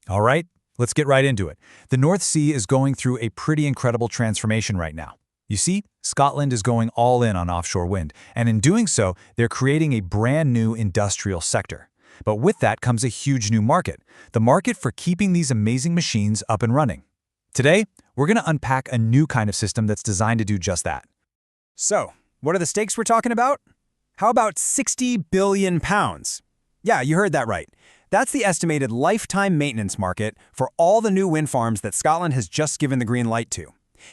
All right, let's get right into it. The North Sea is going through a pretty incredible transformation right now. You see, Scotland is going all in on offshore wind, and in doing so, they're creating a brand new industrial sector. But with that comes a huge new market, the market for keeping these amazing machines up and running. Today, we're going to unpack a new kind of system that's designed to do just that. So, what are the stakes we're talking about? How about 60 billion pounds? Yeah, you heard that right. That's the estimated lifetime maintenance market for all the new wind farms that Scotland has just given the green light to.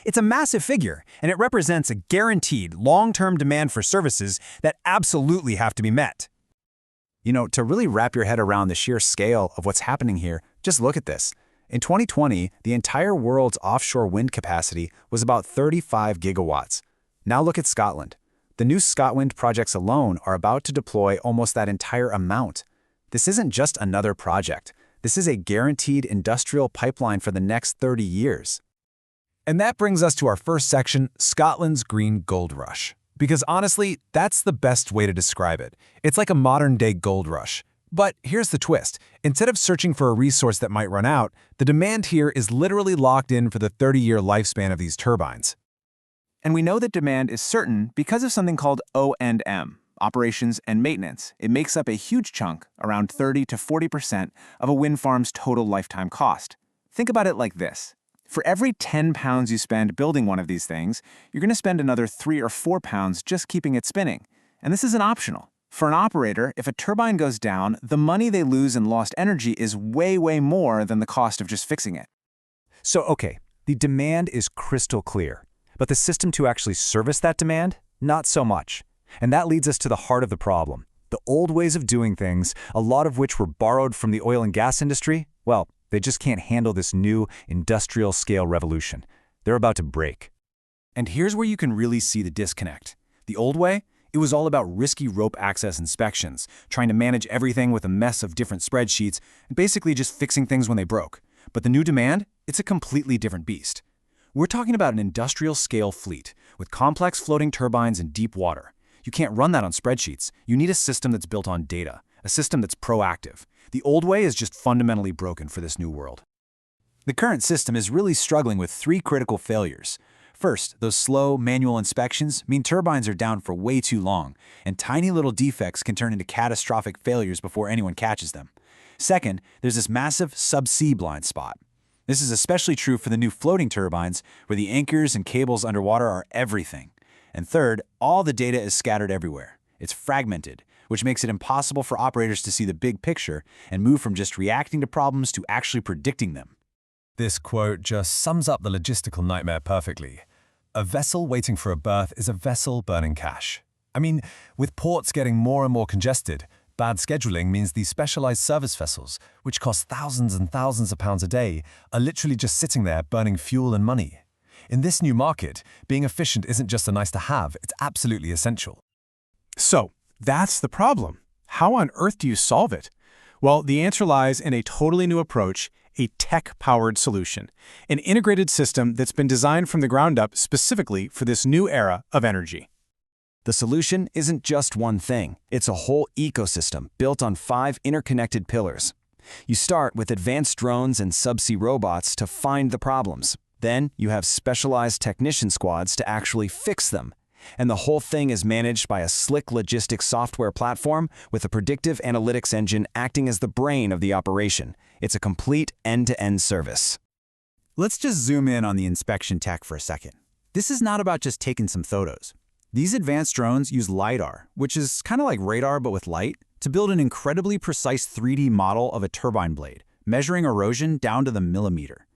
It's a massive figure, and it represents a guaranteed long-term demand for services that absolutely have to be met. You know, to really wrap your head around the sheer scale of what's happening here, just look at this. In 2020, the entire world's offshore wind capacity was about 35 gigawatts. Now look at Scotland. The new ScotWind projects alone are about to deploy almost that entire amount. This isn't just another project. This is a guaranteed industrial pipeline for the next 30 years. And that brings us to our first section, Scotland's Green Gold Rush. Because honestly, that's the best way to describe it. It's like a modern-day gold rush. But here's the twist. Instead of searching for a resource that might run out, the demand here is literally locked in for the 30-year lifespan of these turbines. And we know that demand is certain because of something called O&M, operations and maintenance. It makes up a huge chunk, around 30 to 40% of a wind farm's total lifetime cost. Think about it like this. For every 10 pounds you spend building one of these things, you're going to spend another 3 or 4 pounds just keeping it spinning. And this isn't optional. For an operator, if a turbine goes down, the money they lose in lost energy is way more than the cost of just fixing it. So, okay, the demand is crystal clear. But the system to actually service that demand? Not so much. And that leads us to the heart of the problem. The old ways of doing things, a lot of which were borrowed from the oil and gas industry, well, they just can't handle this new industrial-scale revolution. They're about to break. And here's where you can really see the disconnect. The old way? It was all about risky rope access inspections, trying to manage everything with a mess of different spreadsheets, and basically just fixing things when they broke. But the new demand? It's a completely different beast. We're talking about an industrial-scale fleet with complex floating turbines in deep water. You can't run that on spreadsheets. You need a system that's built on data, a system that's proactive. The old way is just fundamentally broken for this new world. The current system is really struggling with 3 critical failures. First, those slow, manual inspections mean turbines are down for way too long, and tiny little defects can turn into catastrophic failures before anyone catches them. Second, there's this massive subsea blind spot. This is especially true for the new floating turbines, where the anchors and cables underwater are everything. And third, all the data is scattered everywhere. It's fragmented, which makes it impossible for operators to see the big picture and move from just reacting to problems to actually predicting them. This quote just sums up the logistical nightmare perfectly. A vessel waiting for a berth is a vessel burning cash. I mean, with ports getting more and more congested, bad scheduling means these specialized service vessels, which cost thousands and thousands of pounds a day, are literally just sitting there burning fuel and money. In this new market, being efficient isn't just a nice to have, it's absolutely essential. So, that's the problem. How on earth do you solve it? Well, the answer lies in a totally new approach, a tech-powered solution, an integrated system that's been designed from the ground up specifically for this new era of energy. The solution isn't just one thing. It's a whole ecosystem built on 5 interconnected pillars. You start with advanced drones and subsea robots to find the problems. Then you have specialized technician squads to actually fix them. And the whole thing is managed by a slick logistics software platform with a predictive analytics engine acting as the brain of the operation. It's a complete end-to-end service. Let's just zoom in on the inspection tech for a second. This is not about just taking some photos. These advanced drones use LiDAR, which is kind of like radar but with light, to build an incredibly precise 3D model of a turbine blade, measuring erosion down to the millimeter.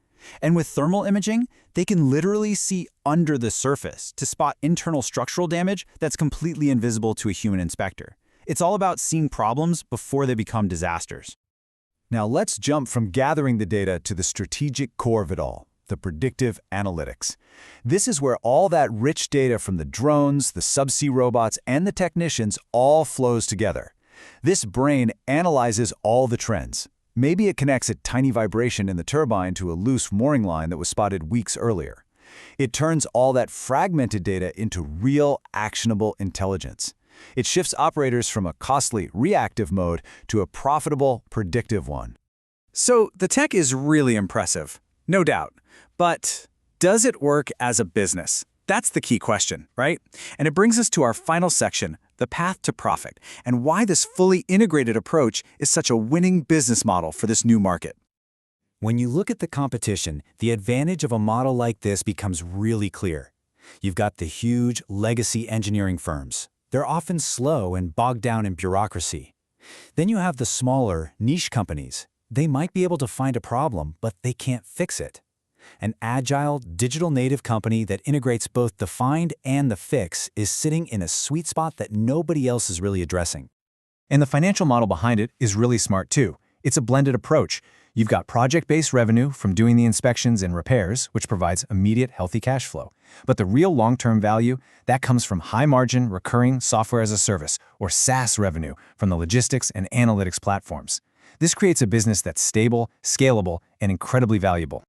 And with thermal imaging, they can literally see under the surface to spot internal structural damage that's completely invisible to a human inspector. It's all about seeing problems before they become disasters. Now let's jump from gathering the data to the strategic core of it all, the predictive analytics. This is where all that rich data from the drones, the subsea robots, and the technicians all flows together. This brain analyzes all the trends. Maybe it connects a tiny vibration in the turbine to a loose mooring line that was spotted weeks earlier. It turns all that fragmented data into real, actionable intelligence. It shifts operators from a costly, reactive mode to a profitable, predictive one. So the tech is really impressive, no doubt. But does it work as a business? That's the key question, right? And it brings us to our final section, the path to profit, and why this fully integrated approach is such a winning business model for this new market. When you look at the competition, the advantage of a model like this becomes really clear. You've got the huge legacy engineering firms. They're often slow and bogged down in bureaucracy. Then you have the smaller, niche companies. They might be able to find a problem, but they can't fix it. An agile, digital native company that integrates both the find and the fix is sitting in a sweet spot that nobody else is really addressing. And the financial model behind it is really smart too. It's a blended approach. You've got project-based revenue from doing the inspections and repairs, which provides immediate, healthy cash flow. But the real long-term value, that comes from high-margin, recurring software as a service, or SaaS revenue, from the logistics and analytics platforms. This creates a business that's stable, scalable, and incredibly valuable.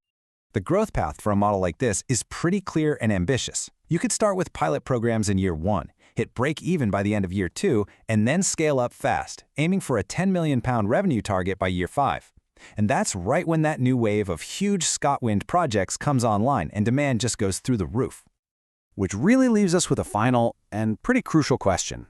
The growth path for a model like this is pretty clear and ambitious. You could start with pilot programs in year 1, hit break even by the end of year 2, and then scale up fast, aiming for a £10 million revenue target by year 5. And that's right when that new wave of huge ScotWind projects comes online and demand just goes through the roof. Which really leaves us with a final and pretty crucial question.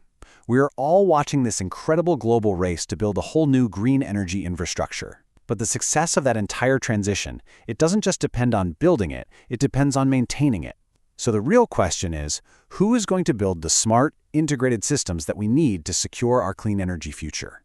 We are all watching this incredible global race to build a whole new green energy infrastructure. But the success of that entire transition, it doesn't just depend on building it, it depends on maintaining it. So the real question is, who is going to build the smart, integrated systems that we need to secure our clean energy future?